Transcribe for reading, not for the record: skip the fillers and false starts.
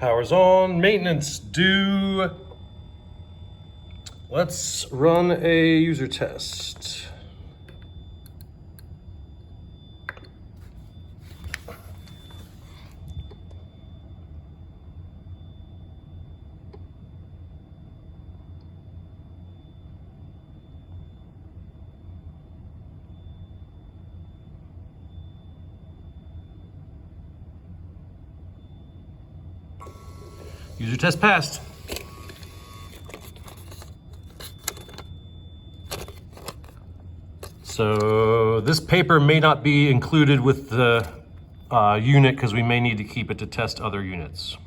Power's on, maintenance due. Let's run a user test. User test passed. So this paper may not be included with the unit because we may need to keep it to test other units.